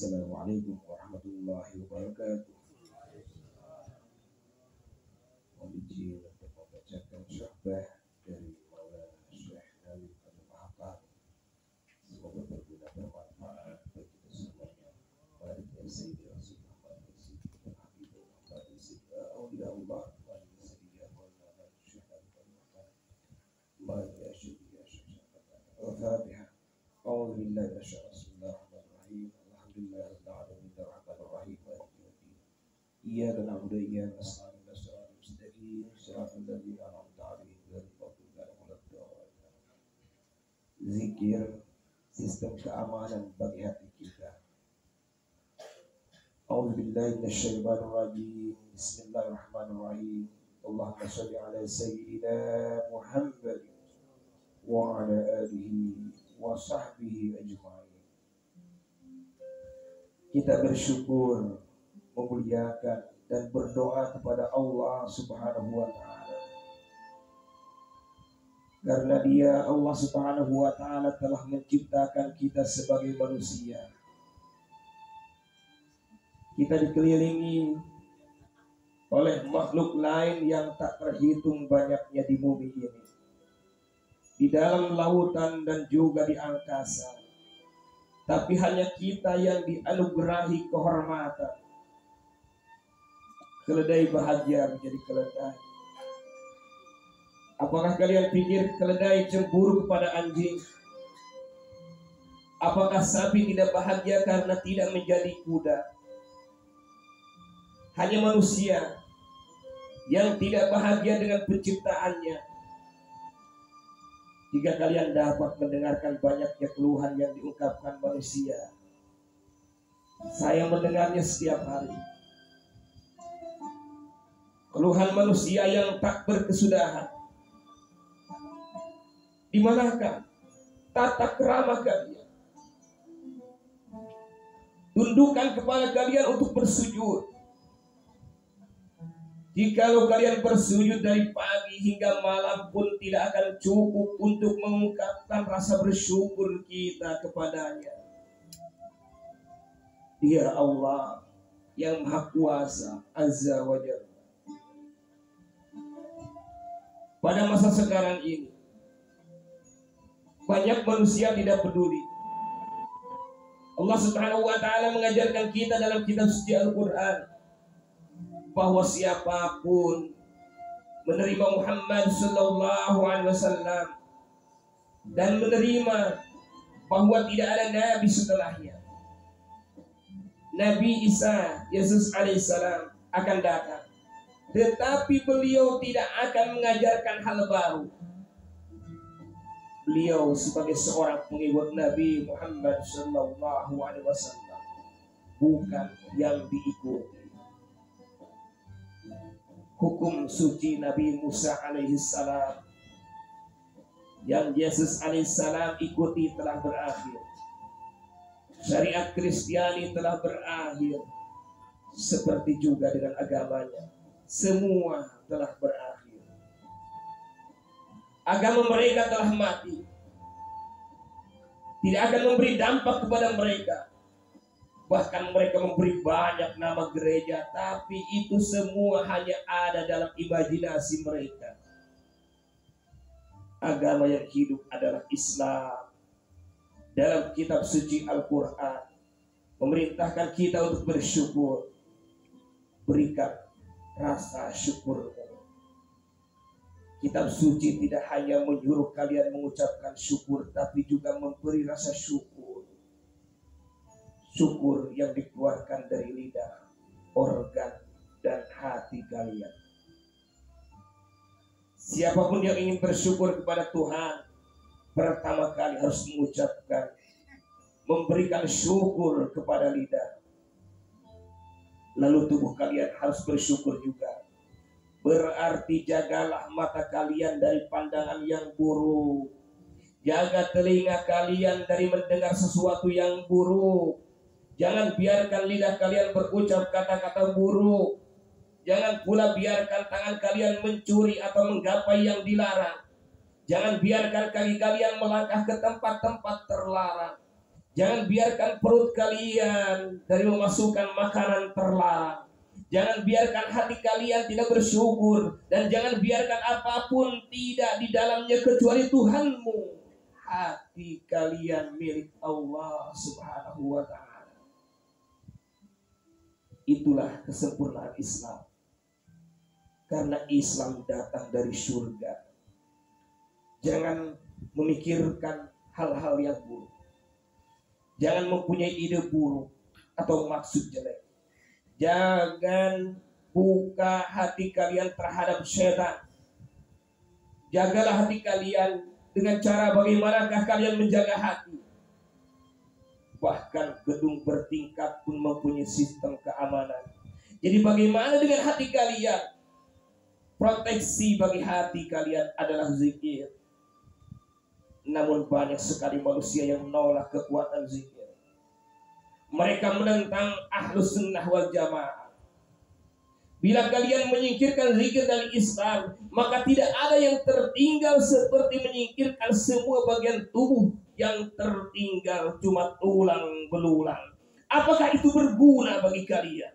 Assalamualaikum warahmatullahi wabarakatuh. Mohon izin untuk membacakan syahbah dari Maulana Syekh Nabil Al-Mahfad. Semoga berguna bermanfaat bagi kita semuanya. Mari ya Sayyidi Rasulullah Muhammad Sayyidi Habibullah Muhammad Sayyidi Awliyaullah Muhammad Sayyidi Maulana Syekh Nabil Al-Mahfad. Mari ya Sayyidi ya Syekh Al-Fatihah. A'udzu billahi minasyaitonir rajim. Bismillahirrahmanirrahim. Alhamdulillah rabbil alamin arrahmanir rahim maliki yaumiddin. Iyyaka na'budu wa iyyaka nasta'in ihdinas siratal mustaqim siratal ladzina an'amta 'alaihim ghairil maghdubi 'alaihim waladdallin. Zikir sistem keamanan bagi hati kita. A'udzu billahi minasyaitonir rajim. Bismillahirrahmanirrahim. Allahumma shalli 'ala sayyidina Muhammad wa 'ala alihi wa sahbihi ajma'in. Kita bersyukur, memuliakan dan berdoa kepada Allah Subhanahu wa taala. Karena Dia Allah Subhanahu wa taala telah menciptakan kita sebagai manusia. Kita dikelilingi oleh makhluk lain yang tak terhitung banyaknya di bumi ini, di dalam lautan dan juga di angkasa. Tapi hanya kita yang dianugerahi kehormatan. Keledai bahagia menjadi keledai. Apakah kalian pikir keledai cemburu kepada anjing? Apakah sapi tidak bahagia karena tidak menjadi kuda? Hanya manusia yang tidak bahagia dengan penciptaannya. Jika kalian dapat mendengarkan banyaknya keluhan yang diungkapkan manusia, saya mendengarnya setiap hari. Keluhan manusia yang tak berkesudahan. Di manakah tata krama kalian? Tundukkan kepala kalian untuk bersujud. Jikalau kalian bersujud dari pagi hingga malam pun tidak akan cukup untuk mengungkapkan rasa bersyukur kita kepadanya. Dia Allah yang Maha Kuasa Azza wa Jalla. Pada masa sekarang ini, banyak manusia tidak peduli. Allah Subhanahu wa taala mengajarkan kita dalam kitab suci Al-Qur'an bahwa siapapun menerima Muhammad sallallahu alaihi wasallam dan menerima bahwa tidak ada nabi setelahnya, Nabi Isa Yesus alaihissalam akan datang, tetapi beliau tidak akan mengajarkan hal baru. Beliau sebagai seorang pengikut Nabi Muhammad sallallahu alaihi wasallam bukan yang diikuti. Hukum suci Nabi Musa alaihissalam yang Yesus alaihissalam ikuti telah berakhir. Syariat Kristiani telah berakhir. Seperti juga dengan agamanya, semua telah berakhir. Agama mereka telah mati. Tidak akan memberi dampak kepada mereka. Bahkan mereka memberi banyak nama gereja, tapi itu semua hanya ada dalam imajinasi mereka. Agama yang hidup adalah Islam. Dalam kitab suci Al-Quran memerintahkan kita untuk bersyukur. Berikan rasa syukurmu. Kitab suci tidak hanya menyuruh kalian mengucapkan syukur, tapi juga memberi rasa syukur. Syukur yang dikeluarkan dari lidah, organ, dan hati kalian. Siapapun yang ingin bersyukur kepada Tuhan, pertama kali harus mengucapkan, memberikan syukur kepada lidah. Lalu tubuh kalian harus bersyukur juga. Berarti jagalah mata kalian dari pandangan yang buruk. Jaga telinga kalian dari mendengar sesuatu yang buruk. Jangan biarkan lidah kalian berucap kata-kata buruk. Jangan pula biarkan tangan kalian mencuri atau menggapai yang dilarang. Jangan biarkan kaki kalian melangkah ke tempat-tempat terlarang. Jangan biarkan perut kalian dari memasukkan makanan terlarang. Jangan biarkan hati kalian tidak bersyukur. Dan jangan biarkan apapun tidak di dalamnya kecuali Tuhanmu. Hati kalian milik Allah Subhanahu wa ta'ala. Itulah kesempurnaan Islam. Karena Islam datang dari surga. Jangan memikirkan hal-hal yang buruk. Jangan mempunyai ide buruk atau maksud jelek. Jangan buka hati kalian terhadap setan. Jagalah hati kalian dengan cara bagaimanakah kalian menjaga hati. Bahkan gedung bertingkat pun mempunyai sistem keamanan. Jadi bagaimana dengan hati kalian? Proteksi bagi hati kalian adalah zikir. Namun banyak sekali manusia yang menolak kekuatan zikir. Mereka menentang ahlus sunnah wal jamaah. Bila kalian menyingkirkan zikir dari Islam, maka tidak ada yang tertinggal seperti menyingkirkan semua bagian tubuh yang tertinggal cuma tulang belulang. Apakah itu berguna bagi kalian?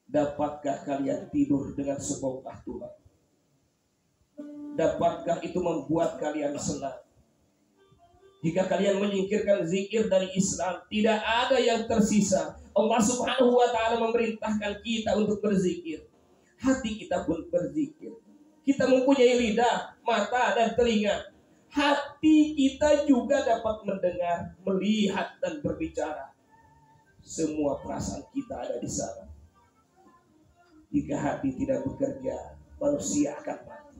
Dapatkah kalian tidur dengan sebongkah tulang? Dapatkah itu membuat kalian senang? Jika kalian menyingkirkan zikir dari Islam, tidak ada yang tersisa. Allah Subhanahu wa ta'ala memerintahkan kita untuk berzikir. Hati kita pun berzikir. Kita mempunyai lidah, mata, dan telinga. Hati kita juga dapat mendengar, melihat, dan berbicara. Semua perasaan kita ada di sana. Jika hati tidak bekerja, manusia akan mati.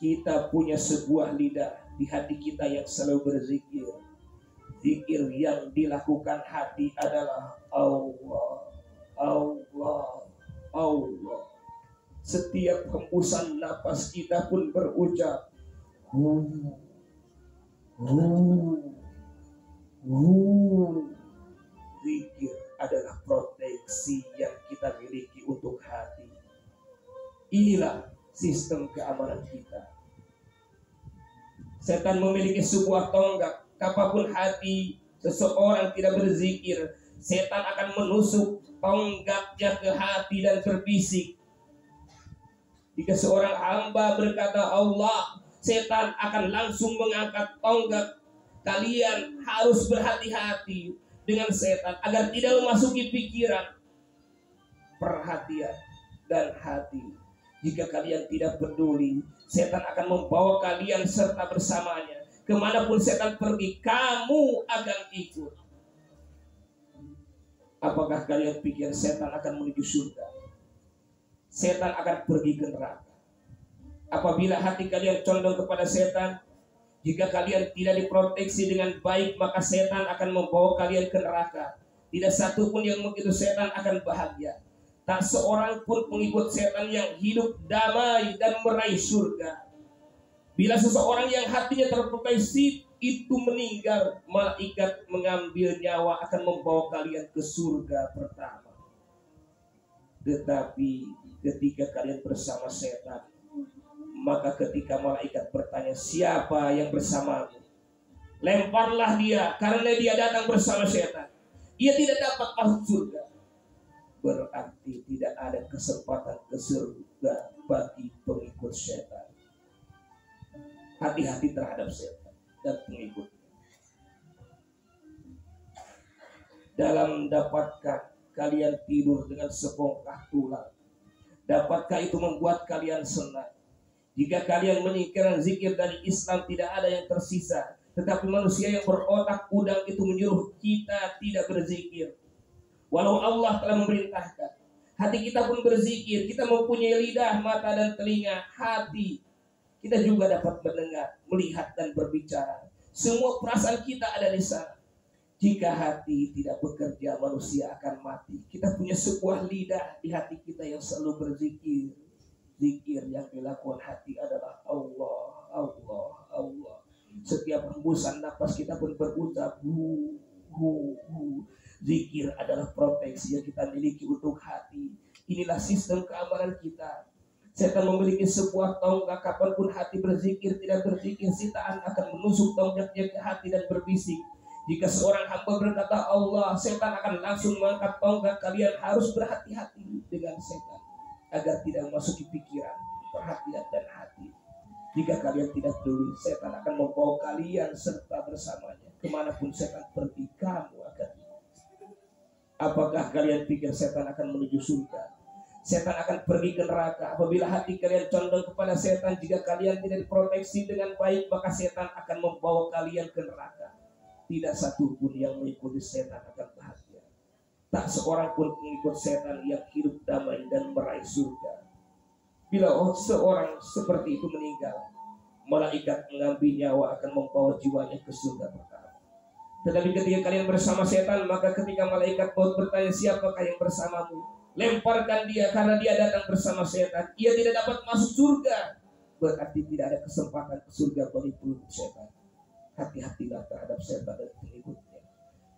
Kita punya sebuah lidah di hati kita yang selalu berzikir. Zikir yang dilakukan hati adalah Allah, Allah, Allah. Setiap hembusan napas kita pun berucap hu, hu. Zikir adalah proteksi yang kita miliki untuk hati. Inilah sistem keamanan kita. Setan memiliki sebuah tonggak. Apapun hati seseorang tidak berzikir, setan akan menusuk tonggaknya ke hati dan berbisik. Jika seorang hamba berkata Allah, setan akan langsung mengangkat tonggak. Kalian harus berhati-hati dengan setan agar tidak memasuki pikiran, perhatian, dan hati. Jika kalian tidak peduli, setan akan membawa kalian serta bersamanya. Kemanapun setan pergi, kamu akan ikut. Apakah kalian pikir setan akan menuju surga? Setan akan pergi ke neraka. Apabila hati kalian condong kepada setan, jika kalian tidak diproteksi dengan baik, maka setan akan membawa kalian ke neraka. Tidak satu pun yang begitu setan akan bahagia. Tak seorang pun pengikut setan yang hidup damai dan meraih surga. Bila seseorang yang hatinya terproteksi itu meninggal, malaikat mengambil nyawa akan membawa kalian ke surga pertama. Tetapi ketika kalian bersama setan, maka ketika malaikat bertanya siapa yang bersamamu, lemparlah dia, karena dia datang bersama setan. Ia tidak dapat masuk surga. Berarti tidak ada kesempatan ke surga bagi pengikut setan. Hati-hati terhadap setan dan pengikutnya. Dalam dapatkah kalian tidur dengan sebongkah tulang? Dapatkah itu membuat kalian senang? Jika kalian menyingkirkan zikir dari Islam, tidak ada yang tersisa. Tetapi manusia yang berotak udang itu menyuruh kita tidak berzikir. Walau Allah telah memerintahkan, hati kita pun berzikir. Kita mempunyai lidah, mata, dan telinga. Hati kita juga dapat mendengar, melihat, dan berbicara. Semua perasaan kita ada di sana. Jika hati tidak bekerja, manusia akan mati. Kita punya sebuah lidah di hati kita yang selalu berzikir. Zikir yang dilakukan hati adalah Allah, Allah, Allah. Setiap hembusan napas kita pun berucap hu, hu, hu. Zikir adalah proteksi yang kita miliki untuk hati. Inilah sistem keamanan kita. Setan memiliki sebuah tonggak, kapanpun hati berzikir tidak berzikir, setan akan menusuk tonggaknya ke hati dan berbisik. Jika seorang hamba berkata Allah, setan akan langsung mengangkat tonggak. Kalian harus berhati-hati dengan setan agar tidak masuk di pikiran, perhatian dan hati. Jika kalian tidak peduli, setan akan membawa kalian serta bersamanya. Kemanapun setan pergi, kamu akan. Apakah kalian pikir setan akan menuju surga? Setan akan pergi ke neraka. Apabila hati kalian condong kepada setan, jika kalian tidak diproteksi dengan baik, maka setan akan membawa kalian ke neraka. Tidak satu pun yang mengikuti setan akan bahagia. Tak seorang pun mengikut setan yang hidup damai dan meraih surga. Bila seorang seperti itu meninggal, malaikat mengambil nyawa akan membawa jiwanya ke surga pertama. Tetapi ketika kalian bersama setan, maka ketika malaikat maut bertanya siapakah yang bersamamu, lemparkan dia, karena dia datang bersama setan. Ia tidak dapat masuk surga, berarti tidak ada kesempatan ke surga bagi pengikut setan. Hati-hatilah terhadap setan dan pengikutnya.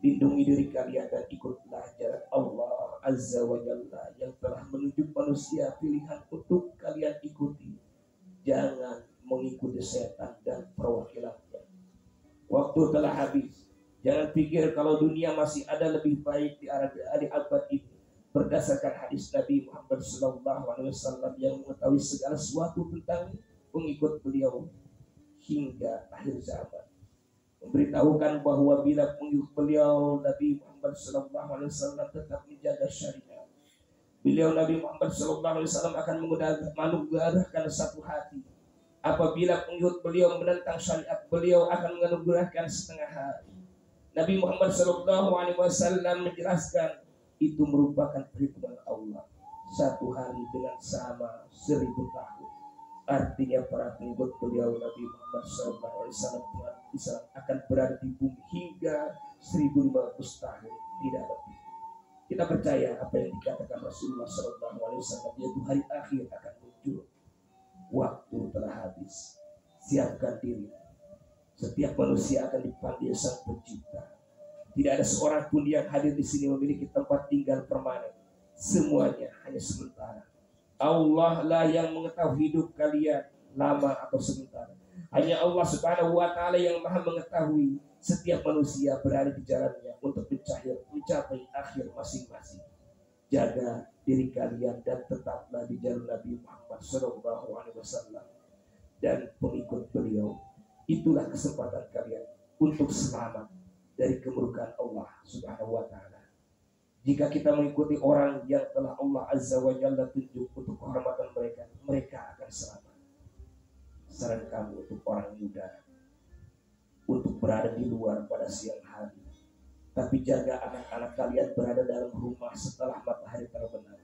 Lindungi diri kalian dan ikutlah jalan Allah Azza wa Jalla yang telah menunjuk manusia pilihan untuk kalian ikuti. Jangan mengikuti setan dan perwakilannya. Waktu telah habis. Jangan pikir kalau dunia masih ada lebih baik di abad ini. Berdasarkan hadis Nabi Muhammad SAW yang mengetahui segala sesuatu tentang pengikut beliau hingga akhir zaman, memberitahukan bahwa bila pengikut beliau Nabi Muhammad SAW tetap menjaga syariat, beliau Nabi Muhammad SAW akan menganugerahkan satu hati. Apabila pengikut beliau menentang syariat, beliau akan menganugerahkan setengah hati. Nabi Muhammad SAW menjelaskan itu merupakan perhitungan Allah. Satu hari dengan sama 1000 tahun. Artinya para pengikut beliau Nabi Muhammad SAW akan berada di bumi hingga 1500 tahun, tidak lebih. Kita percaya apa yang dikatakan Rasulullah SAW, yaitu hari akhir akan muncul. Waktu telah habis. Siapkan diri. Setiap manusia akan dipanggil Sang Pencipta. Tidak ada seorang pun yang hadir di sini memiliki tempat tinggal permanen. Semuanya hanya sementara. Allah lah yang mengetahui hidup kalian lama atau sementara. Hanya Allah Subhanahu wa Ta'ala yang Maha mengetahui setiap manusia berada di jalannya untuk mencapai akhir masing-masing. Jaga diri kalian dan tetaplah di jalan Nabi Muhammad SAW dan pengikut beliau. Itulah kesempatan kalian untuk selamat dari kemurkaan Allah Subhanahu wa Ta'ala. Jika kita mengikuti orang yang telah Allah Azza wa Jalla tunjuk untuk kehormatan mereka, mereka akan selamat. Saran kamu untuk orang muda, untuk berada di luar pada siang hari, tapi jaga anak-anak kalian berada dalam rumah setelah matahari terbenam.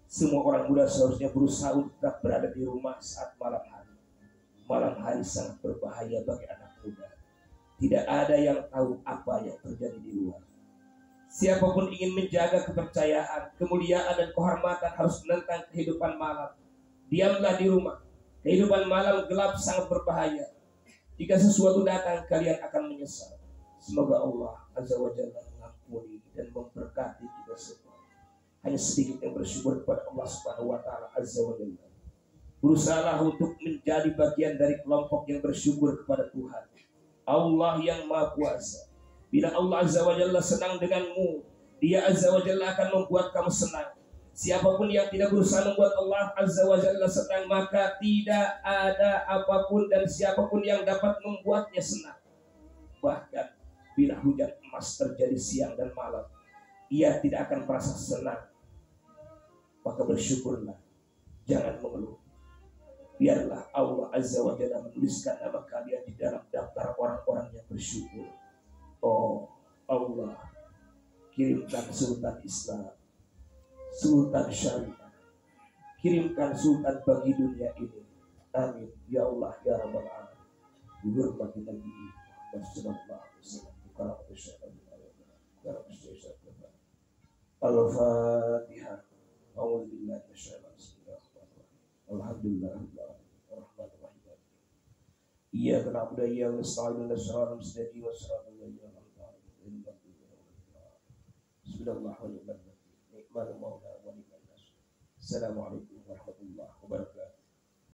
Semua orang muda seharusnya berusaha untuk tetap berada di rumah saat malam hari. Malam hari sangat berbahaya bagi anak muda. Tidak ada yang tahu apa yang terjadi di luar. Siapapun ingin menjaga kepercayaan, kemuliaan dan kehormatan harus menentang kehidupan malam. Diamlah di rumah. Kehidupan malam gelap sangat berbahaya. Jika sesuatu datang, kalian akan menyesal. Semoga Allah Azza wa Jalla mengampuni dan memberkati kita semua. Hanya sedikit yang bersyukur kepada Allah Subhanahu wa Ta'ala Azza wa Jalla. Berusahalah untuk menjadi bagian dari kelompok yang bersyukur kepada Tuhan Allah yang Maha Kuasa. Bila Allah Azza wa Jalla senang denganmu, Dia Azza wa Jalla akan membuat kamu senang. Siapapun yang tidak berusaha membuat Allah Azza wa Jalla senang, maka tidak ada apapun dan siapapun yang dapat membuatnya senang. Bahkan bila hujan emas terjadi siang dan malam, ia tidak akan merasa senang. Maka bersyukurlah, jangan mengeluh. Biarlah Allah Azza wa Jalla menuliskan nama kalian di dalam daftar orang-orang yang bersyukur. Oh Allah, kirimkan Sultan Islam, Sultan Syariah, kirimkan Sultan bagi dunia ini. Amin ya Allah ya Rabbal Alamin. Dihormati Nabi Muhammad sallallahu alaihi wasallam. Al-Fatihah. A'udzu billahi minasyaitonir rajim. Alhamdulillah. Ar-Rahmanir-Rahim. Iyyaka na'budu wa iyyaka nasta'in. Ihdinas siratal mustaqim. Bismillahirrahmanirrahim. Assalamualaikum warahmatullahi wabarakatuh.